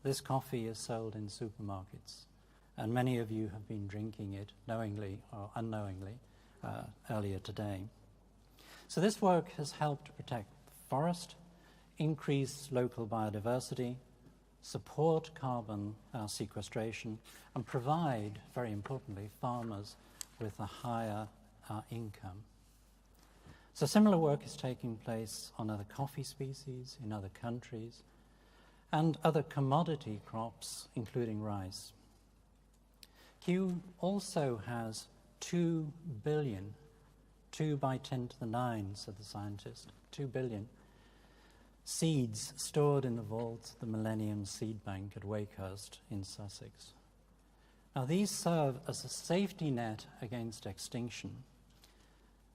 this coffee is sold in supermarkets, and many of you have been drinking it knowingly or unknowingly earlier today. So this work has helped to protect the forest, increase local biodiversity, support carbon sequestration, and provide, very importantly, farmers with a higher income. So similar work is taking place on other coffee species in other countries and other commodity crops, including rice. Kew also has 2 billion, 2 by 10 to the 9, said the scientist, 2 billion seeds stored in the vaults of the Millennium Seed Bank at Wakehurst in Sussex. Now these serve as a safety net against extinction,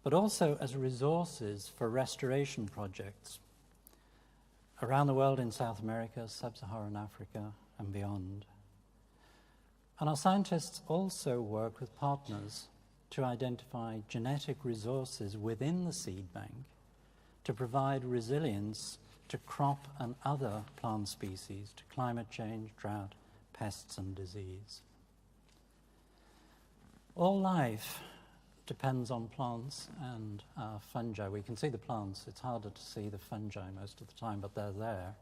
but also as resources for restoration projects around the world in South America, Sub-Saharan Africa, and beyond. And our scientists also work with partners to identify genetic resources within the seed bank to provide resilience to crop and other plant species, to climate change, drought, pests, and disease. All life depends on plants and fungi. We can see the plants. It's harder to see the fungi most of the time, but they're there.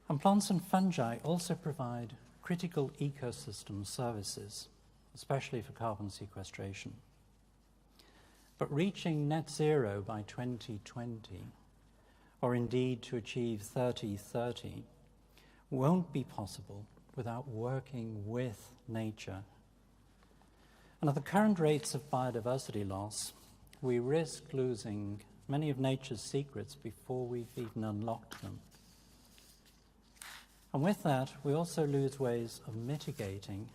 And plants and fungi also provide critical ecosystem services, especially for carbon sequestration. But reaching net zero by 2020, or indeed to achieve 30-30, won't be possible without working with nature. And at the current rates of biodiversity loss, we risk losing many of nature's secrets before we've even unlocked them. And with that, we also lose ways of mitigating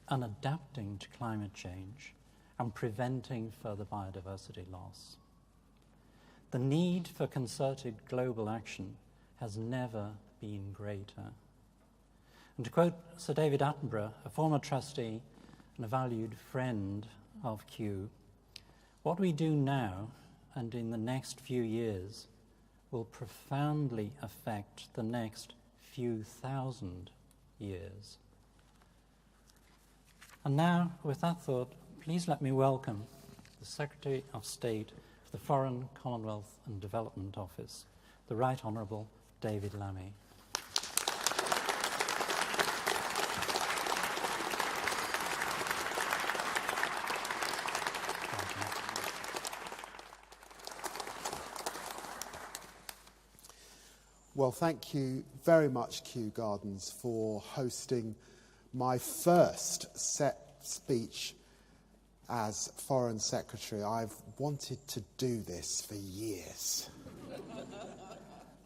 and adapting to climate change and preventing further biodiversity loss. The need for concerted global action has never been greater. And to quote Sir David Attenborough, a former trustee and a valued friend of Kew, what we do now and in the next few years will profoundly affect the next few thousand years. And now, with that thought, please let me welcome the Secretary of State for the Foreign, Commonwealth and Development Office, the Right Honourable David Lammy. Well, thank you very much, Kew Gardens, for hosting my first speech as Foreign Secretary. I've wanted to do this for years,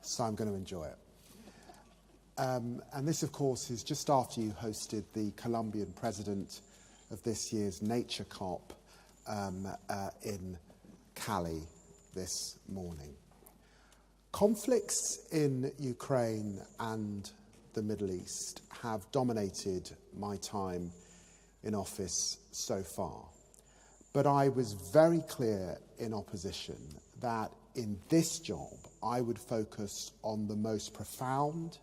so I'm going to enjoy it. And this, of course, is just after you hosted the Colombian president of this year's Nature COP in Cali this morning. Conflicts in Ukraine and the Middle East have dominated my time in office so far. But I was very clear in opposition that in this job I would focus on the most profound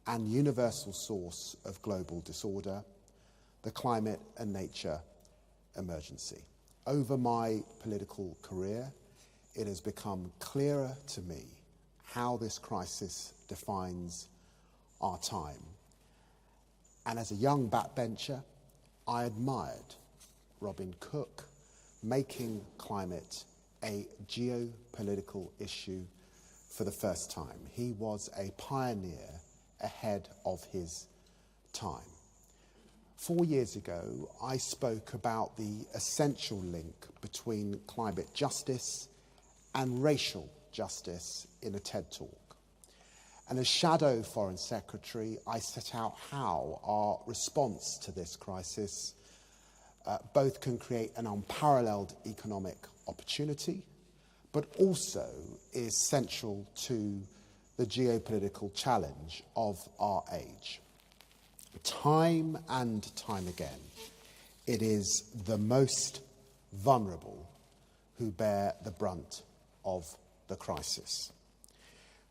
and universal source of global disorder, the climate and nature emergency. Over my political career, it has become clearer to me how this crisis defines our time. And as a young backbencher, I admired Robin Cook making climate a geopolitical issue for the first time. He was a pioneer ahead of his time. 4 years ago, I spoke about the essential link between climate justice and racial justice in a TED Talk. And as Shadow Foreign Secretary, I set out how our response to this crisis both can create an unparalleled economic opportunity, but also is central to the geopolitical challenge of our age. Time and time again, it is the most vulnerable who bear the brunt of the crisis.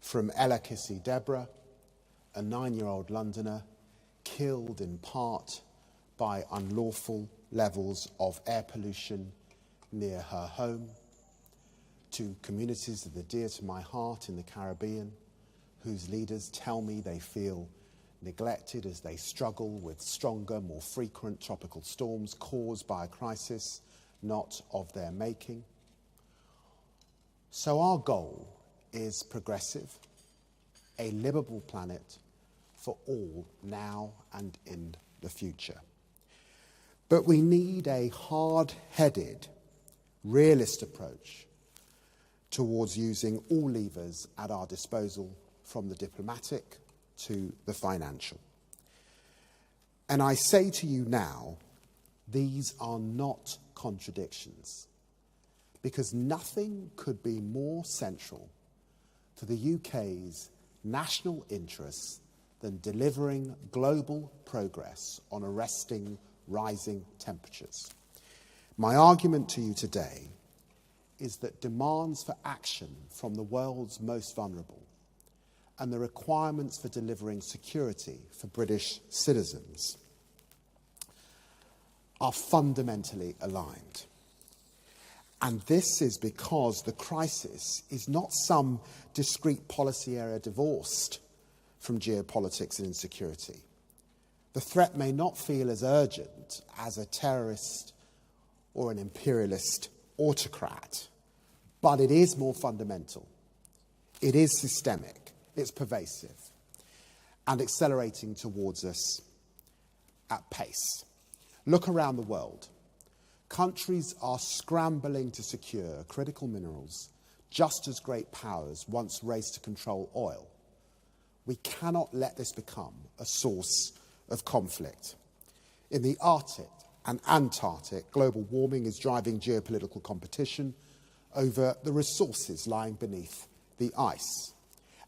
From Ella Kissy Deborah, a 9-year-old Londoner killed in part by unlawful levels of air pollution near her home, to communities that are dear to my heart in the Caribbean, whose leaders tell me they feel neglected as they struggle with stronger, more frequent tropical storms caused by a crisis not of their making. So our goal is progressive, a livable planet for all now and in the future. But we need a hard-headed, realist approach towards using all levers at our disposal, from the diplomatic to the financial. And I say to you now, these are not contradictions, because nothing could be more central to the UK's national interests than delivering global progress on arresting rising temperatures. My argument to you today is that demands for action from the world's most vulnerable and the requirements for delivering security for British citizens are fundamentally aligned. And this is because the crisis is not some discrete policy area divorced from geopolitics and insecurity. The threat may not feel as urgent as a terrorist or an imperialist autocrat, but it is more fundamental. It is systemic, it's pervasive, and accelerating towards us at pace. Look around the world. Countries are scrambling to secure critical minerals, just as great powers once raced to control oil. We cannot let this become a source of conflict. In the Arctic and Antarctic, global warming is driving geopolitical competition over the resources lying beneath the ice.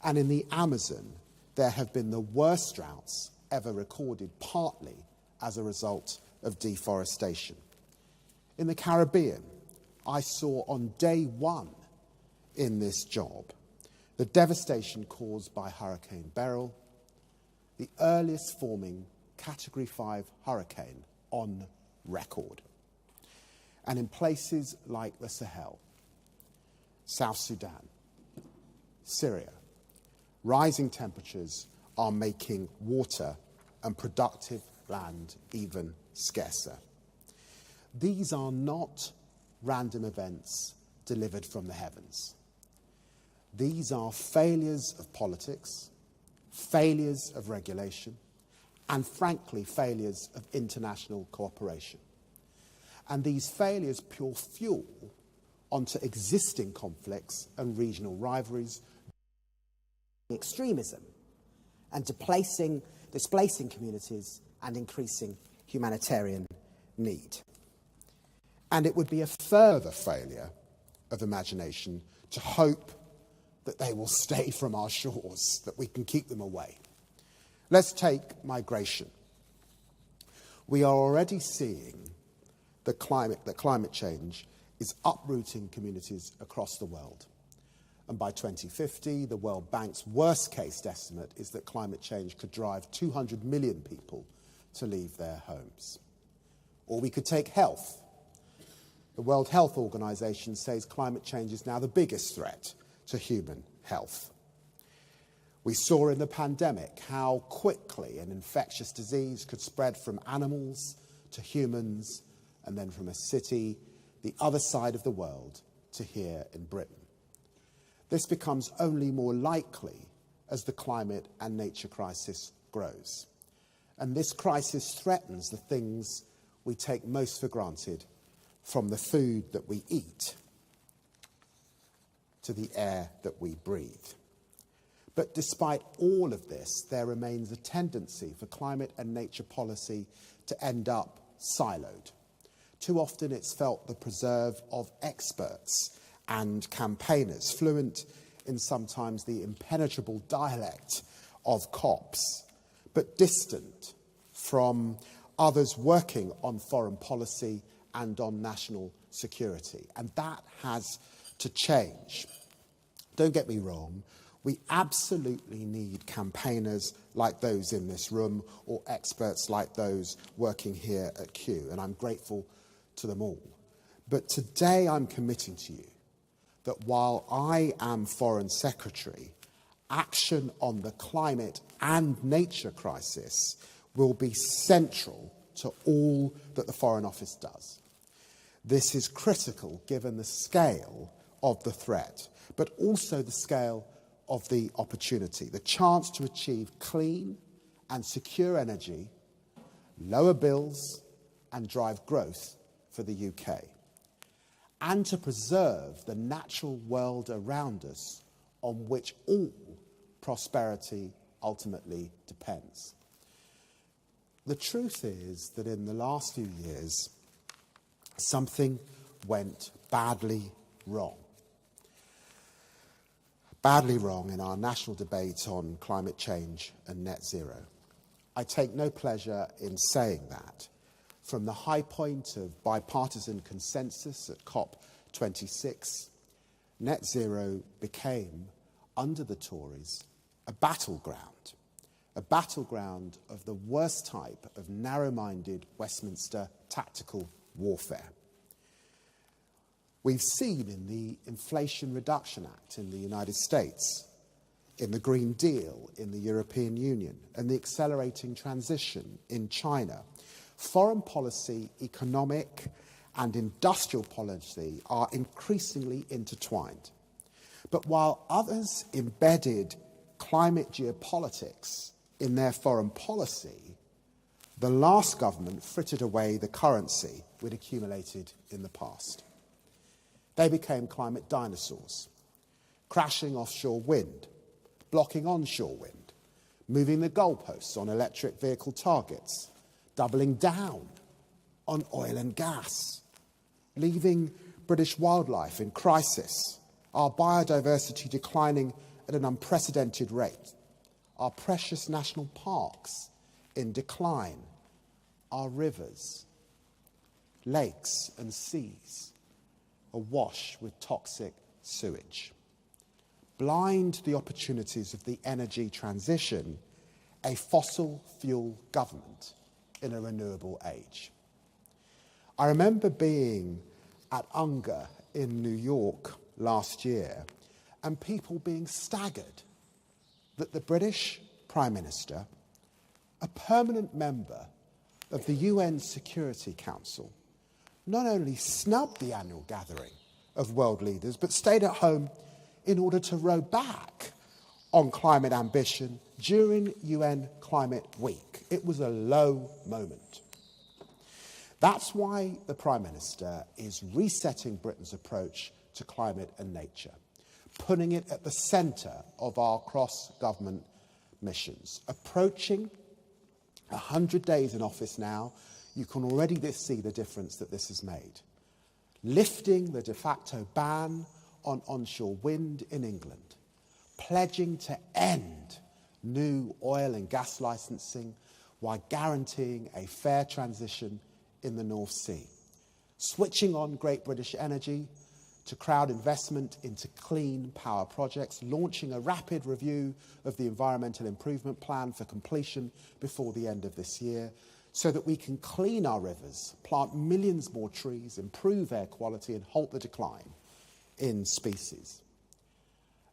And in the Amazon, there have been the worst droughts ever recorded, partly as a result of deforestation. In the Caribbean, I saw on day one in this job the devastation caused by Hurricane Beryl, the earliest forming Category 5 hurricane on record. And in places like the Sahel, South Sudan, Syria, rising temperatures are making water and productive land even scarcer. These are not random events delivered from the heavens. These are failures of politics, failures of regulation, and frankly, failures of international cooperation. And these failures pour fuel onto existing conflicts and regional rivalries, extremism, and displacing communities and increasing humanitarian need. And it would be a further failure of imagination to hope that they will stay from our shores, that we can keep them away. Let's take migration. We are already seeing that climate change is uprooting communities across the world. And by 2050, the World Bank's worst case estimate is that climate change could drive 200 million people to leave their homes. Or we could take health. The World Health Organization says climate change is now the biggest threat to human health. We saw in the pandemic how quickly an infectious disease could spread from animals to humans, and then from a city the other side of the world to here in Britain. This becomes only more likely as the climate and nature crisis grows. And this crisis threatens the things we take most for granted, from the food that we eat to the air that we breathe. But despite all of this, there remains a tendency for climate and nature policy to end up siloed. Too often it's felt the preserve of experts and campaigners, fluent in sometimes the impenetrable dialect of COPs, but distant from others working on foreign policy and on national security. And that has to change. Don't get me wrong, We absolutely need campaigners like those in this room or experts like those working here at Kew, and I'm grateful to them all. But today I'm committing to you that while I am Foreign Secretary, action on the climate and nature crisis will be central to all that the Foreign Office does. This is critical given the scale of the threat, but also the scale of the opportunity, the chance to achieve clean and secure energy, lower bills, and drive growth for the UK, and to preserve the natural world around us on which all prosperity ultimately depends. The truth is that in the last few years, something went badly wrong. Badly wrong in our national debate on climate change and net zero. I take no pleasure in saying that. From the high point of bipartisan consensus at COP26, net zero became, under the Tories, a battleground of the worst type of narrow-minded Westminster tactical warfare. We've seen in the Inflation Reduction Act in the United States, in the Green Deal in the European Union, and the accelerating transition in China, foreign policy, economic, and industrial policy are increasingly intertwined. But while others embedded climate geopolitics in their foreign policy, the last government frittered away the currency we'd accumulated in the past. They became climate dinosaurs, crashing offshore wind, blocking onshore wind, moving the goalposts on electric vehicle targets, doubling down on oil and gas, leaving British wildlife in crisis, our biodiversity declining at an unprecedented rate, our precious national parks in decline, our rivers, lakes and seas awash with toxic sewage. Blind to the opportunities of the energy transition, a fossil fuel government in a renewable age. I remember being at UNGA in New York last year and people being staggered that the British Prime Minister, a permanent member of the UN Security Council, not only snubbed the annual gathering of world leaders, but stayed at home in order to row back on climate ambition during UN Climate Week. It was a low moment. That's why the Prime Minister is resetting Britain's approach to climate and nature, putting it at the centre of our cross-government missions. Approaching 100 days in office now, you can already see the difference that this has made. Lifting the de facto ban on onshore wind in England, pledging to end new oil and gas licensing while guaranteeing a fair transition in the North Sea, switching on Great British Energy to crowd investment into clean power projects, launching a rapid review of the Environmental Improvement Plan for completion before the end of this year, so that we can clean our rivers, plant millions more trees, improve air quality and halt the decline in species.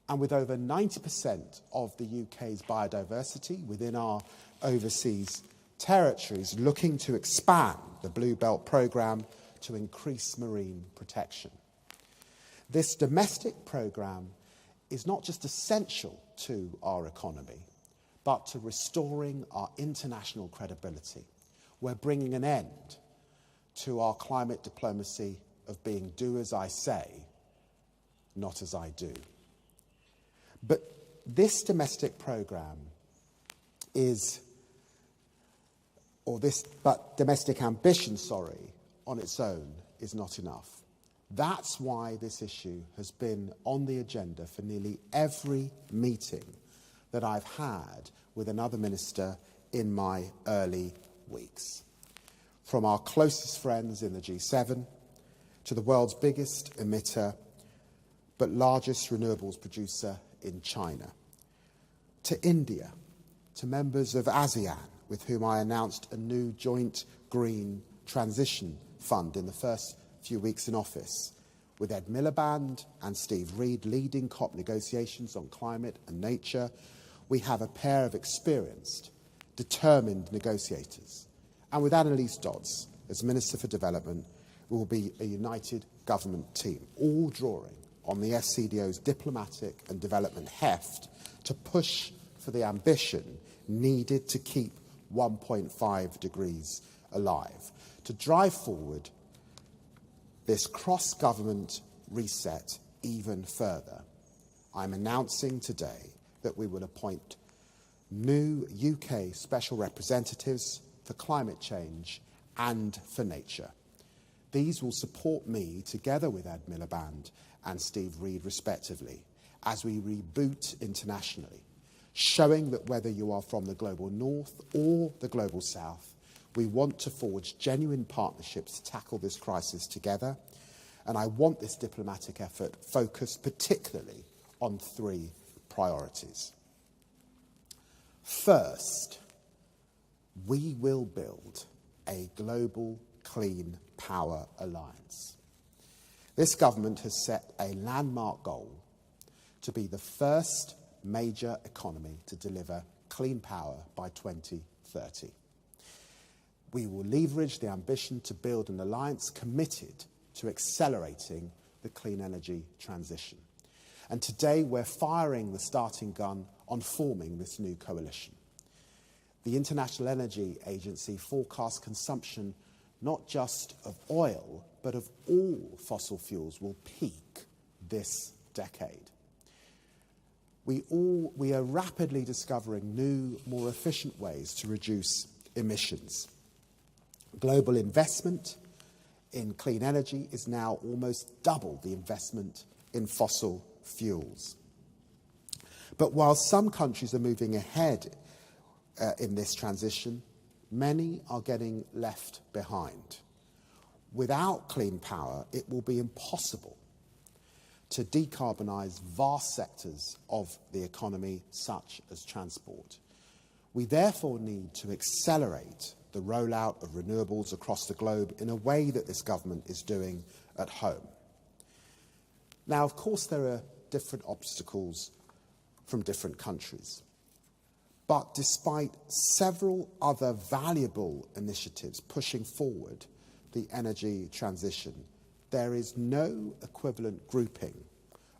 And with over 90% of the UK's biodiversity within our overseas territories looking to expand the Blue Belt programme to increase marine protection. This domestic programme is not just essential to our economy, but to restoring our international credibility. We're bringing an end to our climate diplomacy of being do as I say, not as I do. But this domestic programme domestic ambition, on its own is not enough. That's why this issue has been on the agenda for nearly every meeting that I've had with another minister in my early weeks. From our closest friends in the G7 to the world's biggest emitter but largest renewables producer in China, to India, to members of ASEAN, with whom I announced a new joint green transition fund in the first few weeks in office, with Ed Miliband and Steve Reed leading COP negotiations on climate and nature. We have a pair of experienced, determined negotiators. And with Annalise Dodds as Minister for Development, we will be a united government team, all drawing on the SCDO's diplomatic and development heft to push for the ambition needed to keep 1.5 degrees alive, to drive forward this cross-government reset even further. I'm announcing today that we will appoint new UK special representatives for climate change and for nature. These will support me, together with Ed Miliband and Steve Reed respectively, as we reboot internationally, showing that whether you are from the global north or the global south, we want to forge genuine partnerships to tackle this crisis together. And I want this diplomatic effort focused particularly on 3 priorities. First, we will build a global clean power alliance. This government has set a landmark goal to be the first major economy to deliver clean power by 2030. We will leverage the ambition to build an alliance committed to accelerating the clean energy transition. And today we're firing the starting gun on forming this new coalition. The International Energy Agency forecasts consumption not just of oil, but of all fossil fuels will peak this decade. We are rapidly discovering new, more efficient ways to reduce emissions. Global investment in clean energy is now almost double the investment in fossil fuels. But while some countries are moving ahead in this transition, many are getting left behind. Without clean power, it will be impossible to decarbonise vast sectors of the economy, such as transport. We therefore need to accelerate the rollout of renewables across the globe in a way that this government is doing at home. Now, of course, there are different obstacles from different countries. But despite several other valuable initiatives pushing forward the energy transition, there is no equivalent grouping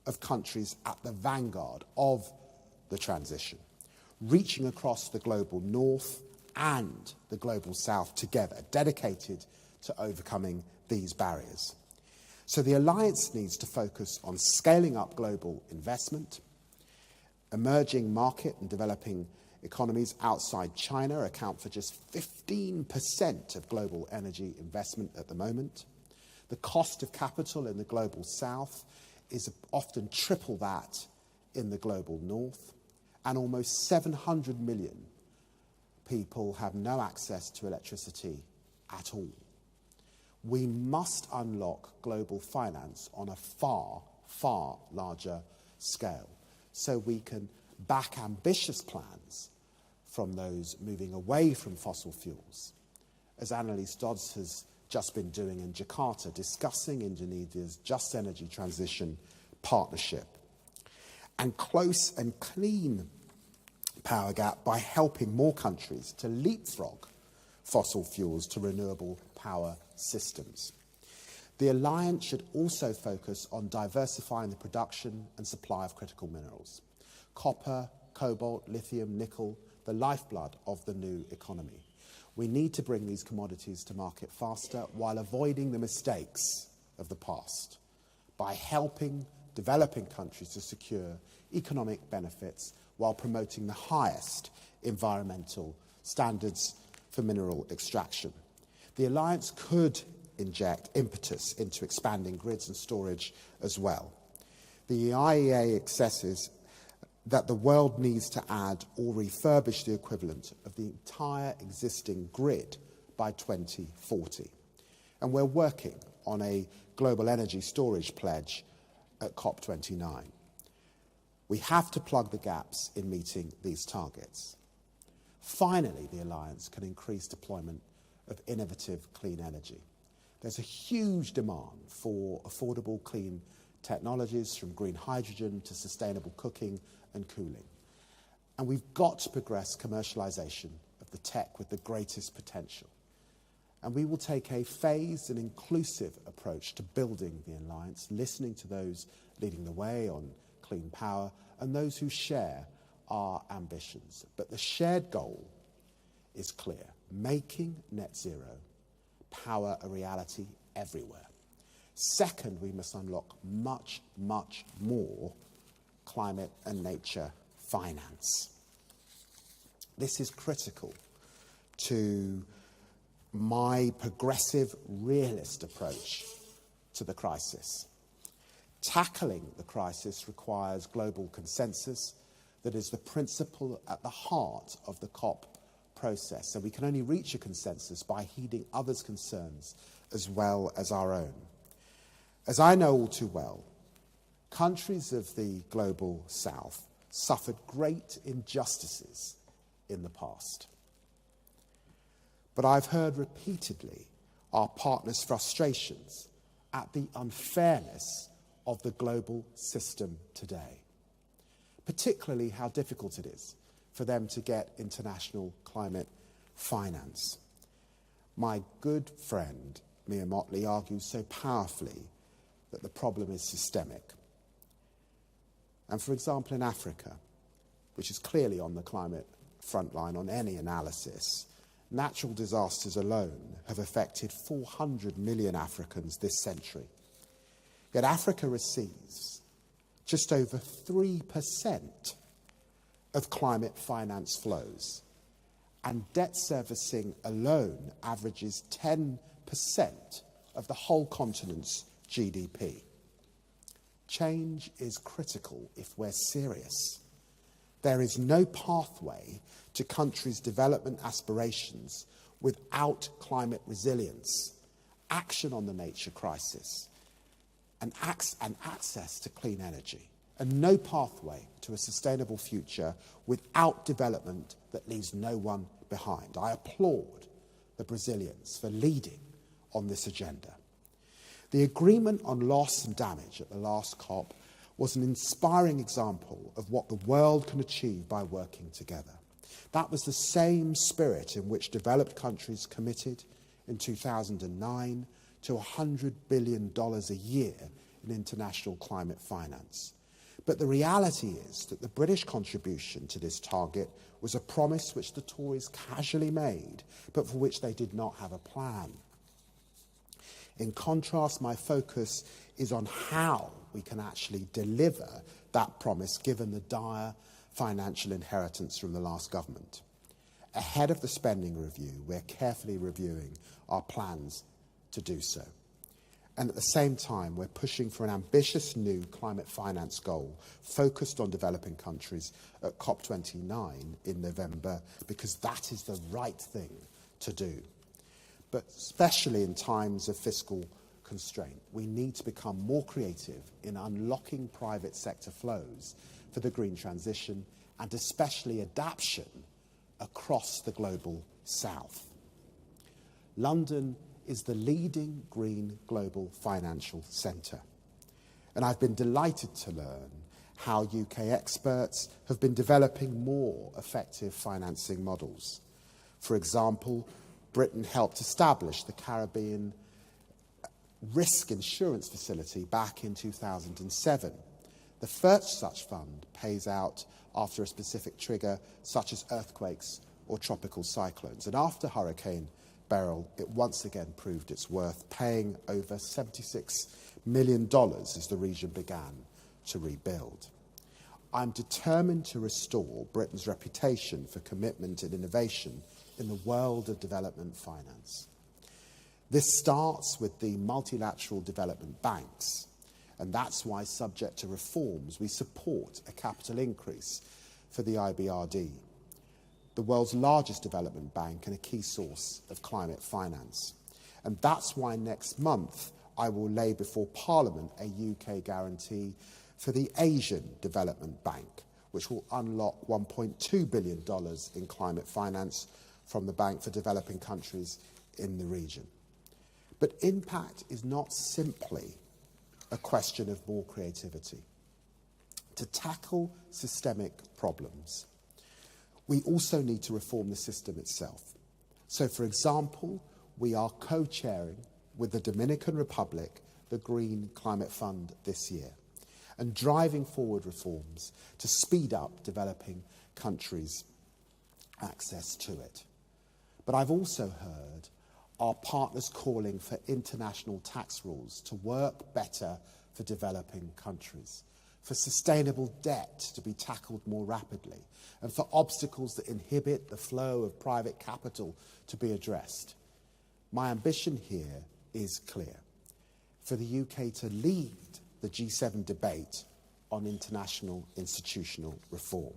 of countries at the vanguard of the transition, reaching across the global north and the global south together, dedicated to overcoming these barriers. So the alliance needs to focus on scaling up global investment. Emerging market and developing economies outside China account for just 15% of global energy investment at the moment. The cost of capital in the global south is often triple that in the global north, and almost 700 million people have no access to electricity at all. We must unlock global finance on a far, far larger scale so we can back ambitious plans from those moving away from fossil fuels, as Annalise Dodds has just been doing in Jakarta, discussing Indonesia's Just Energy Transition Partnership, and close and clean power gap by helping more countries to leapfrog fossil fuels to renewable power systems. The alliance should also focus on diversifying the production and supply of critical minerals. Copper, cobalt, lithium, nickel, the lifeblood of the new economy. We need to bring these commodities to market faster while avoiding the mistakes of the past by helping developing countries to secure economic benefits while promoting the highest environmental standards for mineral extraction. The alliance could inject impetus into expanding grids and storage as well. The IEA assesses that the world needs to add or refurbish the equivalent of the entire existing grid by 2040. And we're working on a global energy storage pledge at COP29. We have to plug the gaps in meeting these targets. Finally, the Alliance can increase deployment of innovative clean energy. There's a huge demand for affordable clean technologies, from green hydrogen to sustainable cooking and cooling. And we've got to progress commercialisation of the tech with the greatest potential. And we will take a phased and inclusive approach to building the Alliance, listening to those leading the way on clean power and those who share our ambitions. But the shared goal is clear: making net zero power a reality everywhere. Second, we must unlock much, much more climate and nature finance. This is critical to my progressive realist approach to the crisis. Tackling the crisis requires global consensus that is the principle at the heart of the COP process. And we can only reach a consensus by heeding others' concerns as well as our own. As I know all too well, countries of the global south suffered great injustices in the past. But I've heard repeatedly our partners' frustrations at the unfairness of the global system today, particularly how difficult it is for them to get international climate finance. My good friend Mia Motley argues so powerfully that the problem is systemic. And for example, in Africa, which is clearly on the climate frontline on any analysis, natural disasters alone have affected 400 million Africans this century. Yet Africa receives just over 3% of climate finance flows, and debt servicing alone averages 10% of the whole continent's GDP. Change is critical if we're serious. There is no pathway to countries' development aspirations without climate resilience, action on the nature crisis, and access to clean energy, and no pathway to a sustainable future without development that leaves no one behind. I applaud the Brazilians for leading on this agenda. The agreement on loss and damage at the last COP was an inspiring example of what the world can achieve by working together. That was the same spirit in which developed countries committed in 2009 to $100 billion a year in international climate finance. But the reality is that the British contribution to this target was a promise which the Tories casually made, but for which they did not have a plan. In contrast, my focus is on how we can actually deliver that promise, given the dire financial inheritance from the last government. Ahead of the spending review, we're carefully reviewing our plans to do so. And at the same time, we're pushing for an ambitious new climate finance goal focused on developing countries at COP29 in November, because that is the right thing to do. But especially in times of fiscal constraint, we need to become more creative in unlocking private sector flows for the green transition, and especially adaptation across the global south. London is the leading green global financial centre, and I've been delighted to learn how UK experts have been developing more effective financing models. For example, Britain helped establish the Caribbean Risk Insurance Facility back in 2007. The first such fund pays out after a specific trigger, such as earthquakes or tropical cyclones. And after Hurricane Beryl, it once again proved its worth, paying over $76 million as the region began to rebuild. I'm determined to restore Britain's reputation for commitment and innovation in the world of development finance. This starts with the multilateral development banks, and that's why, subject to reforms, we support a capital increase for the IBRD, the world's largest development bank and a key source of climate finance. And that's why next month I will lay before Parliament a UK guarantee for the Asian Development Bank, which will unlock $1.2 billion in climate finance from the Bank for Developing Countries in the region. But impact is not simply a question of more creativity. To tackle systemic problems, we also need to reform the system itself. So, for example, we are co-chairing with the Dominican Republic the Green Climate Fund this year and driving forward reforms to speed up developing countries' access to it. But I've also heard our partners calling for international tax rules to work better for developing countries, for sustainable debt to be tackled more rapidly, and for obstacles that inhibit the flow of private capital to be addressed. My ambition here is clear: for the UK to lead the G7 debate on international institutional reform.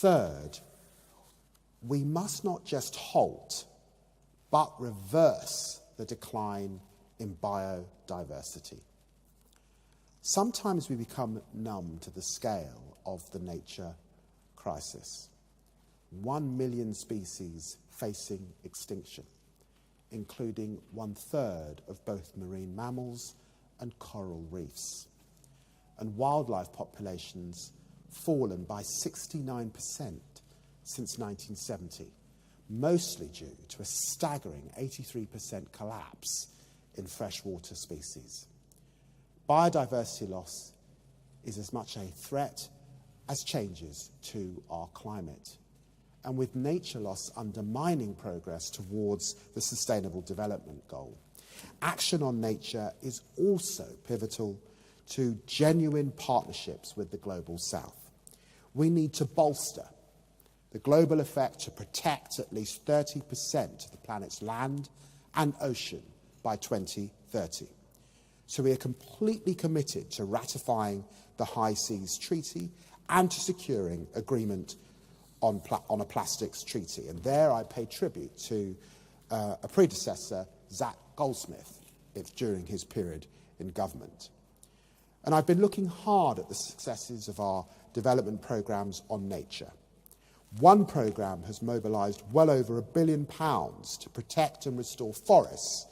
Third, we must not just halt, but reverse the decline in biodiversity. Sometimes we become numb to the scale of the nature crisis. 1 million species facing extinction, including 1/3 of both marine mammals and coral reefs. And wildlife populations fallen by 69% since 1970, mostly due to a staggering 83% collapse in freshwater species. Biodiversity loss is as much a threat as changes to our climate, and with nature loss undermining progress towards the Sustainable Development Goal. Action on nature is also pivotal to genuine partnerships with the Global South. We need to bolster the global effect to protect at least 30% of the planet's land and ocean by 2030. So we are completely committed to ratifying the High Seas Treaty and to securing agreement on a plastics treaty. And there I pay tribute to a predecessor, Zach Goldsmith, during his period in government. And I've been looking hard at the successes of our development programmes on nature. One programme has mobilised well over £1 billion to protect and restore forests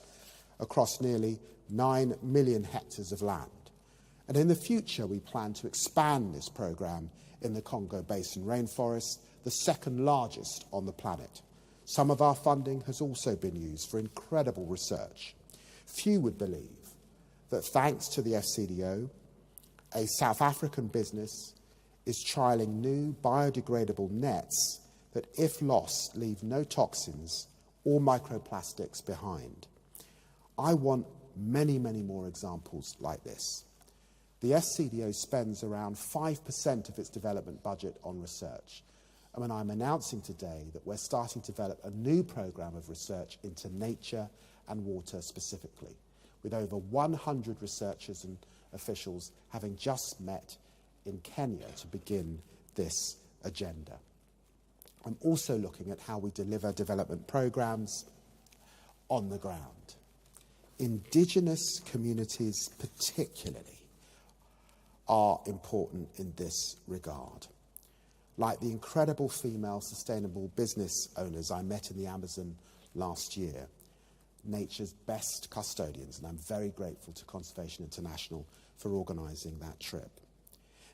across nearly 9 million hectares of land. And in the future, we plan to expand this programme in the Congo Basin rainforest, the second largest on the planet. Some of our funding has also been used for incredible research. Few would believe that thanks to the FCDO, a South African business is trialling new biodegradable nets that, if lost, leave no toxins or microplastics behind. I want many, many more examples like this. The FCDO spends around 5% of its development budget on research. And I'm announcing today that we're starting to develop a new programme of research into nature and water specifically, with over 100 researchers and officials having just met in Kenya to begin this agenda. I'm also looking at how we deliver development programmes on the ground. Indigenous communities particularly are important in this regard. Like the incredible female sustainable business owners I met in the Amazon last year, nature's best custodians, and I'm very grateful to Conservation International for organising that trip.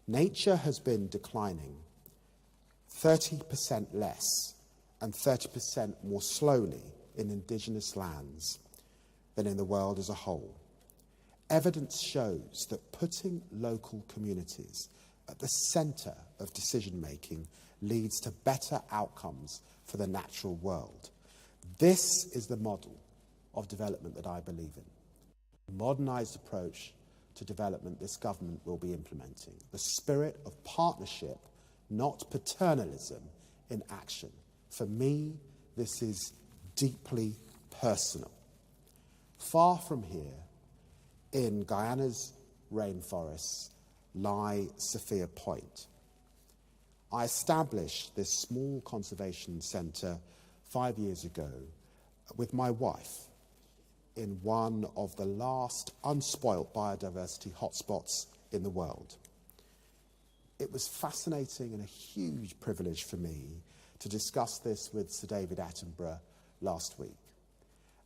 Nature has been declining 30% less and 30% more slowly in indigenous lands than in the world as a whole. Evidence shows that putting local communities at the centre of decision-making leads to better outcomes for the natural world. This is the model of development that I believe in. A modernised approach to development this government will be implementing. The spirit of partnership, not paternalism, in action. For me, this is deeply personal. Far from here, in Guyana's rainforests, lie Sophia Point. I established this small conservation centre 5 years ago with my wife in one of the last unspoilt biodiversity hotspots in the world. It was fascinating and a huge privilege for me to discuss this with Sir David Attenborough last week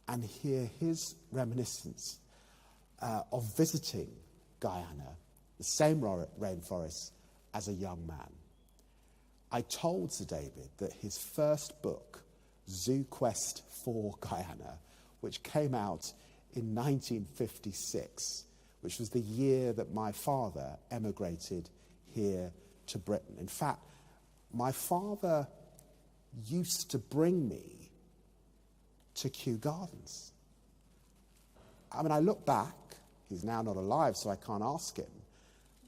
and hear his reminiscence of visiting Guyana, the same rainforest, as a young man. I told Sir David that his first book, Zoo Quest for Guyana, which came out in 1956, which was the year that my father emigrated here to Britain. In fact, my father used to bring me to Kew Gardens. I mean, I look back, he's now not alive, so I can't ask him,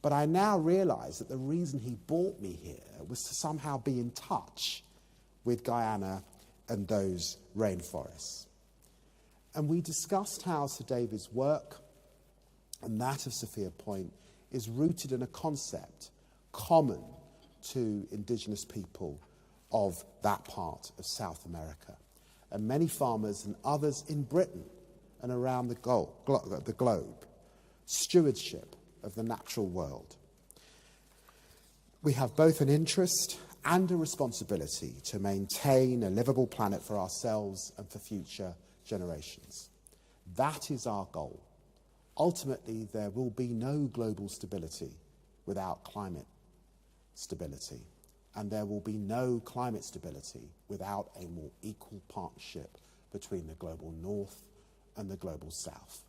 but I now realise that the reason he brought me here was to somehow be in touch with Guyana and those rainforests. And we discussed how Sir David's work and that of Sophia Point is rooted in a concept common to indigenous people of that part of South America, and many farmers and others in Britain and around the globe. Stewardship of the natural world. We have both an interest and a responsibility to maintain a livable planet for ourselves and for future generations. That is our goal. Ultimately, there will be no global stability without climate stability, and there will be no climate stability without a more equal partnership between the global north and the global south.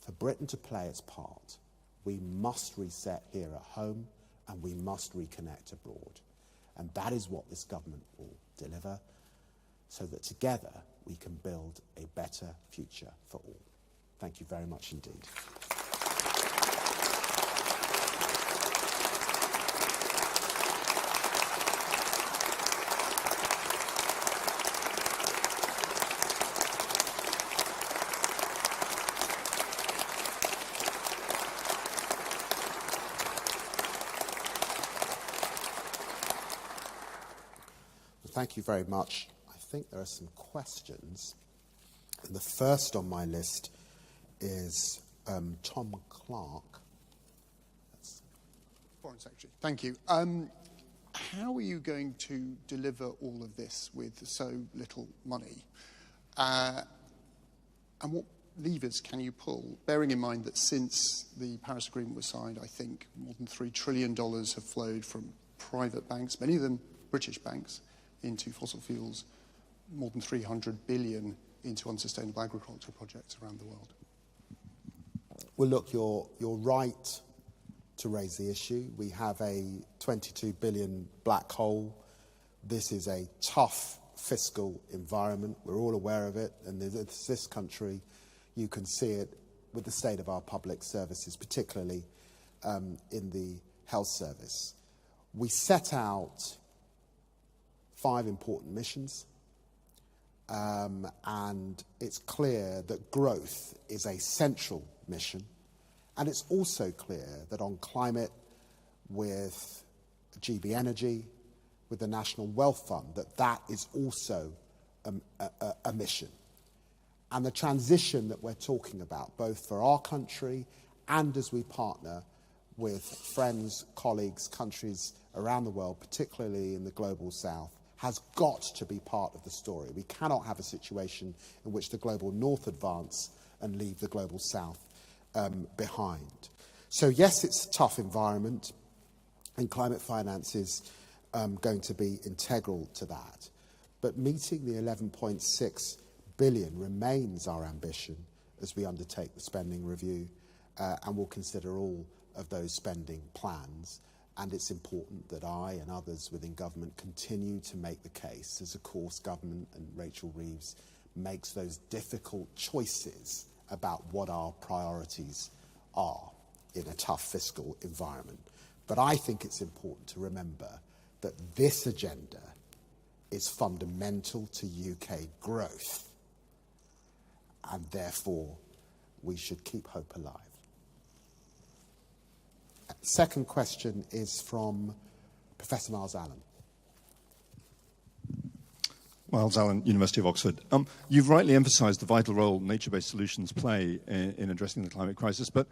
For Britain to play its part, we must reset here at home and we must reconnect abroad. And that is what this government will deliver, so that together we can build a better future for all. Thank you very much indeed. Thank you very much. I think there are some questions. And the first on my list is Tom Clark. Foreign Secretary, thank you. How are you going to deliver all of this with so little money? And what levers can you pull, bearing in mind that since the Paris Agreement was signed, I think more than $3 trillion have flowed from private banks, many of them British banks, into fossil fuels, more than 300 billion into unsustainable agriculture projects around the world. Well, look, you're right to raise the issue. We have a 22 billion black hole. This is a tough fiscal environment. We're all aware of it. And this country, you can see it with the state of our public services, particularly in the health service. We set out 5 important missions, and it's clear that growth is a central mission, and it's also clear that on climate, with GB Energy, with the National Wealth Fund, that is also a mission. And the transition that we're talking about, both for our country and as we partner with friends, colleagues, countries around the world, particularly in the global south, has got to be part of the story. We cannot have a situation in which the global north advance and leave the global south behind. So yes, it's a tough environment, and climate finance is going to be integral to that. But meeting the 11.6 billion remains our ambition as we undertake the spending review, and we'll consider all of those spending plans. And it's important that I and others within government continue to make the case, as of course government and Rachel Reeves makes those difficult choices about what our priorities are in a tough fiscal environment. But I think it's important to remember that this agenda is fundamental to UK growth, and therefore we should keep hope alive. Second question is from Professor Miles Allen. Miles Allen, University of Oxford. You've rightly emphasised the vital role nature-based solutions play in addressing the climate crisis, but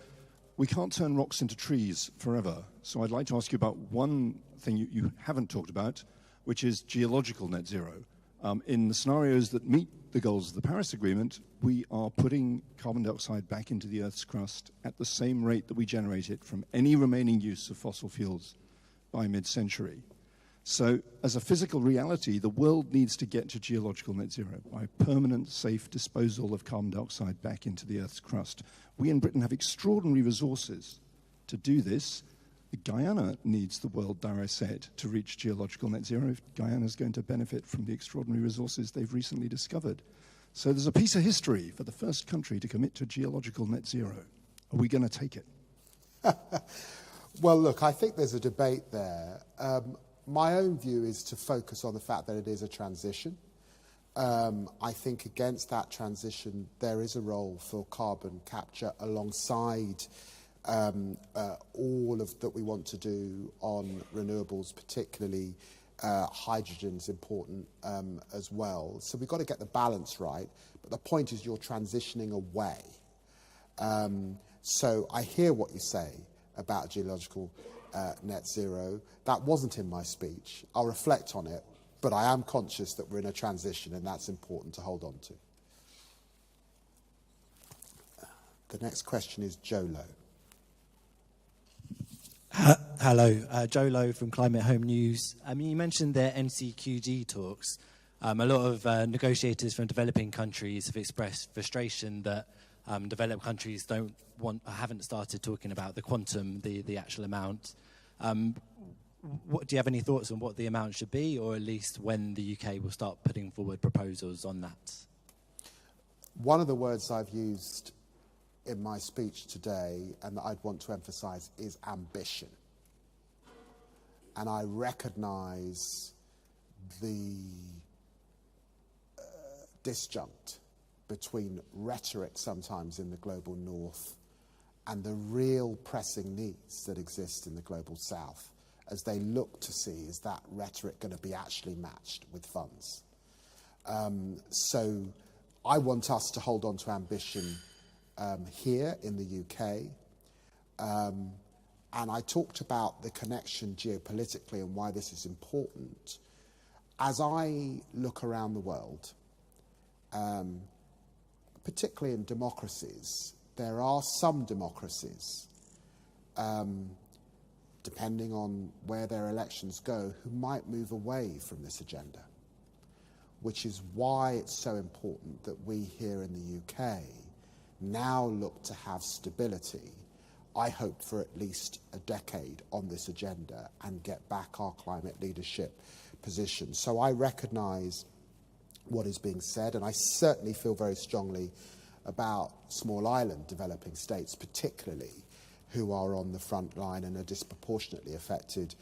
we can't turn rocks into trees forever. So I'd like to ask you about one thing you haven't talked about, which is geological net zero. In the scenarios that meet the goals of the Paris Agreement, we are putting carbon dioxide back into the Earth's crust at the same rate that we generate it from any remaining use of fossil fuels by mid-century. So as a physical reality, the world needs to get to geological net zero by permanent, safe disposal of carbon dioxide back into the Earth's crust. We in Britain have extraordinary resources to do this. Guyana needs the world, dare I say it, to reach geological net zero if Guyana is going to benefit from the extraordinary resources they've recently discovered. So there's a piece of history for the first country to commit to geological net zero. Are we going to take it? Well, look, I think there's a debate there. My own view is to focus on the fact that it is a transition. I think against that transition, there is a role for carbon capture alongside all of that we want to do on renewables, particularly hydrogen's important as well. So we've got to get the balance right. But the point is you're transitioning away. So I hear what you say about geological net zero. That wasn't in my speech. I'll reflect on it, but I am conscious that we're in a transition and that's important to hold on to. The next question is Joe Lowe. Hello, Joe Lowe from Climate Home News. You mentioned the NCQG talks. A lot of negotiators from developing countries have expressed frustration that developed countries haven't started talking about the quantum, the actual amount. Do you have any thoughts on what the amount should be, or at least when the UK will start putting forward proposals on that? One of the words I've used in my speech today, and that I'd want to emphasise, is ambition. And I recognise the disjunct between rhetoric sometimes in the global north and the real pressing needs that exist in the global south as they look to see, is that rhetoric going to be actually matched with funds? So I want us to hold on to ambition here in the UK. And I talked about the connection geopolitically and why this is important. As I look around the world, particularly in democracies, there are some democracies, depending on where their elections go, who might move away from this agenda, which is why it's so important that we here in the UK now look to have stability, I hope for at least a decade on this agenda, and get back our climate leadership position. So I recognise what is being said, and I certainly feel very strongly about small island developing states particularly, who are on the front line and are disproportionately affected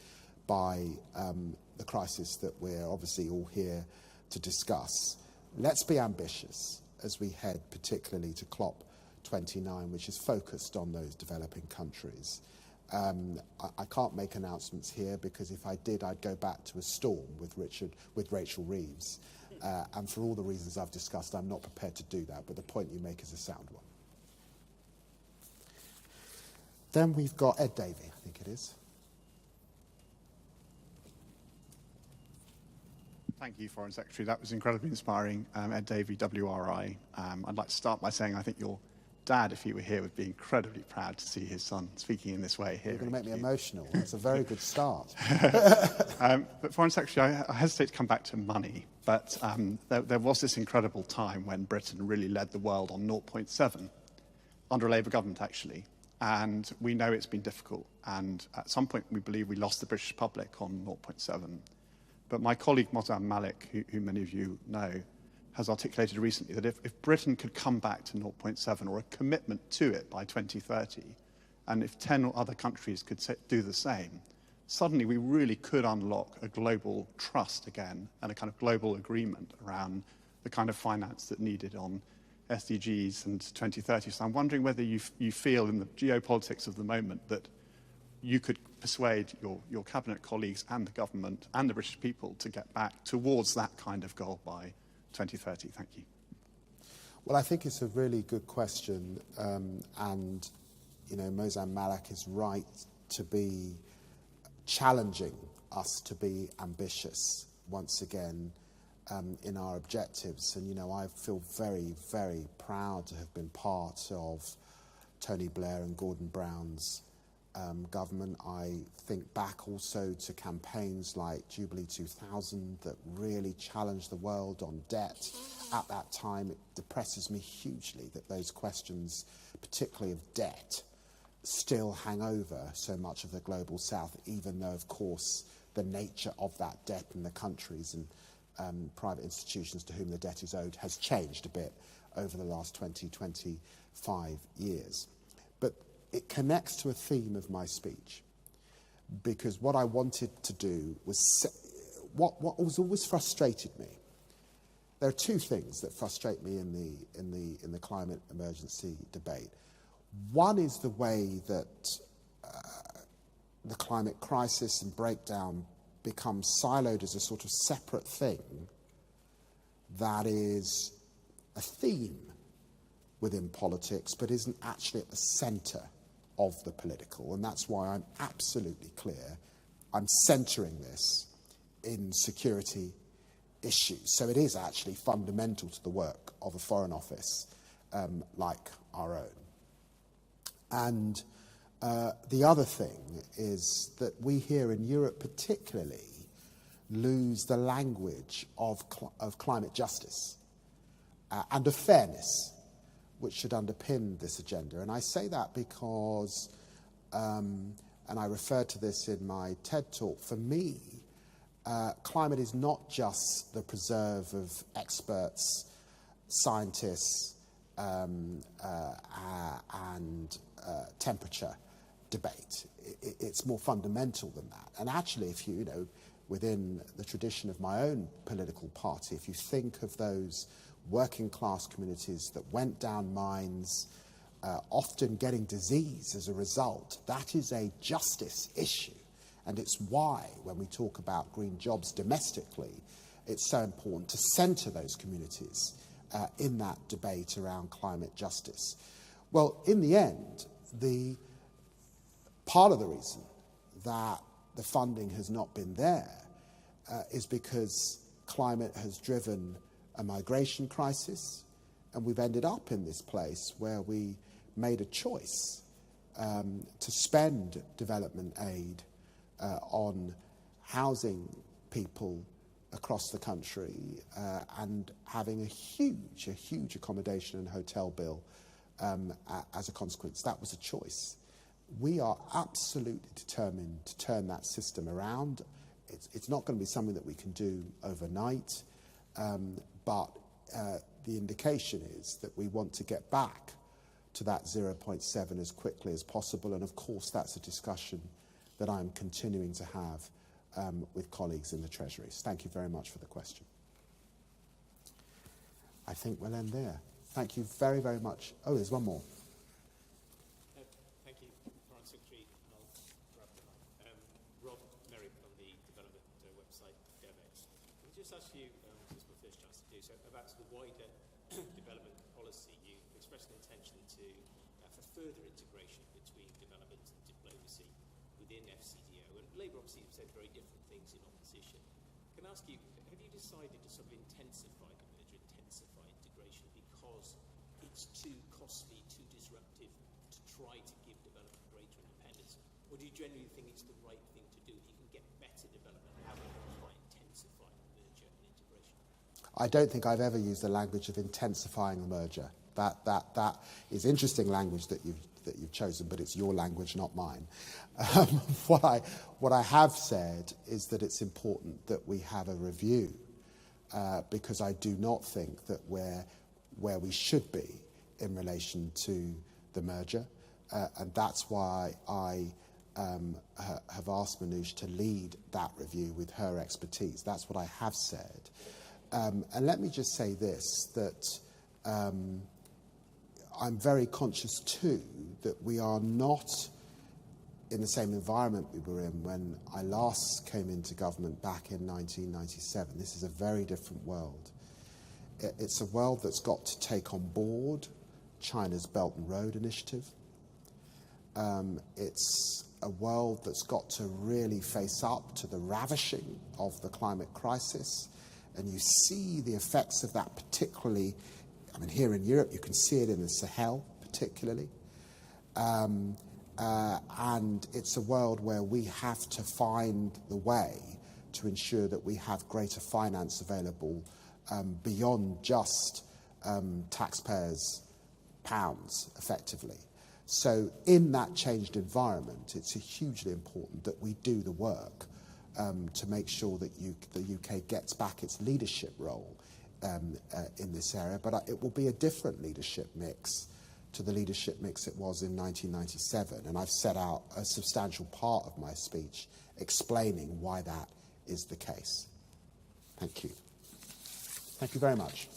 by the crisis that we're obviously all here to discuss. Let's be ambitious as we head particularly to COP29, which is focused on those developing countries. I can't make announcements here because if I did, I'd go back to a storm with Rachel Reeves. And for all the reasons I've discussed, I'm not prepared to do that, but the point you make is a sound one. Then we've got Ed Davey, I think it is. Thank you, Foreign Secretary. That was incredibly inspiring. Ed Davey, WRI. I'd like to start by saying I think your dad, if he were here, would be incredibly proud to see his son speaking in this way here. You're going to make me emotional. That's a very good start. But Foreign Secretary, I hesitate to come back to money, but there was this incredible time when Britain really led the world on 0.7, under a Labour government, actually. And we know it's been difficult. And at some point, we believe we lost the British public on 0.7. But my colleague, Mozam Malik, who many of you know, has articulated recently that if Britain could come back to 0.7 or a commitment to it by 2030, and if 10 other countries could do the same, suddenly we really could unlock a global trust again and a kind of global agreement around the kind of finance that needed on SDGs and 2030. So I'm wondering whether you feel in the geopolitics of the moment that you could persuade your cabinet colleagues and the government and the British people to get back towards that kind of goal by 2030. Thank you. Well, I think it's a really good question, and Mozan Malak is right to be challenging us to be ambitious once again in our objectives. And, I feel very, very proud to have been part of Tony Blair and Gordon Brown's government. I think back also to campaigns like Jubilee 2000 that really challenged the world on debt. At that time, it depresses me hugely that those questions, particularly of debt, still hang over so much of the global south, even though, of course, the nature of that debt in the countries and private institutions to whom the debt is owed has changed a bit over the last 20, 25 years. But it connects to a theme of my speech, because what I wanted to do was what was always frustrated me. There are two things that frustrate me in the climate emergency debate. One is the way that the climate crisis and breakdown becomes siloed as a sort of separate thing that is a theme within politics but isn't actually at the centre of the political. And that's why I'm absolutely clear I'm centring this in security issues. So it is actually fundamental to the work of a Foreign Office like our own. And the other thing is that we here in Europe particularly lose the language of climate justice and of fairness, which should underpin this agenda. And I say that because, and I referred to this in my TED talk, for me, climate is not just the preserve of experts, scientists, and temperature debate. It's more fundamental than that. And actually, if you within the tradition of my own political party, if you think of those working class communities that went down mines, often getting disease as a result, that is a justice issue. And it's why, when we talk about green jobs domestically, it's so important to centre those communities in that debate around climate justice. Well, in the end, the part of the reason that the funding has not been there is because climate has driven a migration crisis, and we've ended up in this place where we made a choice to spend development aid on housing people across the country and having a huge accommodation and hotel bill as a consequence. That was a choice. We are absolutely determined to turn that system around. It's not going to be something that we can do overnight, but the indication is that we want to get back to that 0.7 as quickly as possible. And of course, that's a discussion that I'm continuing to have with colleagues in the Treasuries. Thank you very much for the question. I think we'll end there. Thank you very, very much. Oh, there's one more. Thank you, Foreign Secretary. I'll grab the mic. Rob Merrick on the development website, DevX. Can I just ask you, this is my first chance to do so, about the wider development policy? You've expressed an intention to for further integration between development and diplomacy within FCDO. And Labour obviously have said very different things in opposition. Can I ask you, have you decided to sort of intensify the merger, intensify integration, because it's too costly, too disruptive to try to give development greater independence? Or do you genuinely think it's the right thing to do? You can get better development out of by intensifying the merger and integration. I don't think I've ever used the language of intensifying the merger. That is interesting language that you've chosen, but it's your language, not mine. What I have said is that it's important that we have a review, because I do not think that we're where we should be in relation to the merger, and that's why I have asked Manoush to lead that review with her expertise. That's what I have said. And let me just say this, that I'm very conscious too that we are not in the same environment we were in when I last came into government back in 1997. This is a very different world. It's a world that's got to take on board China's Belt and Road Initiative. It's a world that's got to really face up to the ravishing of the climate crisis. And you see the effects of that particularly, I mean, here in Europe, you can see it in the Sahel particularly. And it's a world where we have to find the way to ensure that we have greater finance available beyond just taxpayers' pounds, effectively. So in that changed environment, it's hugely important that we do the work to make sure that the UK gets back its leadership role in this area. But it will be a different leadership mix to the leadership mix it was in 1997. And I've set out a substantial part of my speech explaining why that is the case. Thank you. Thank you very much.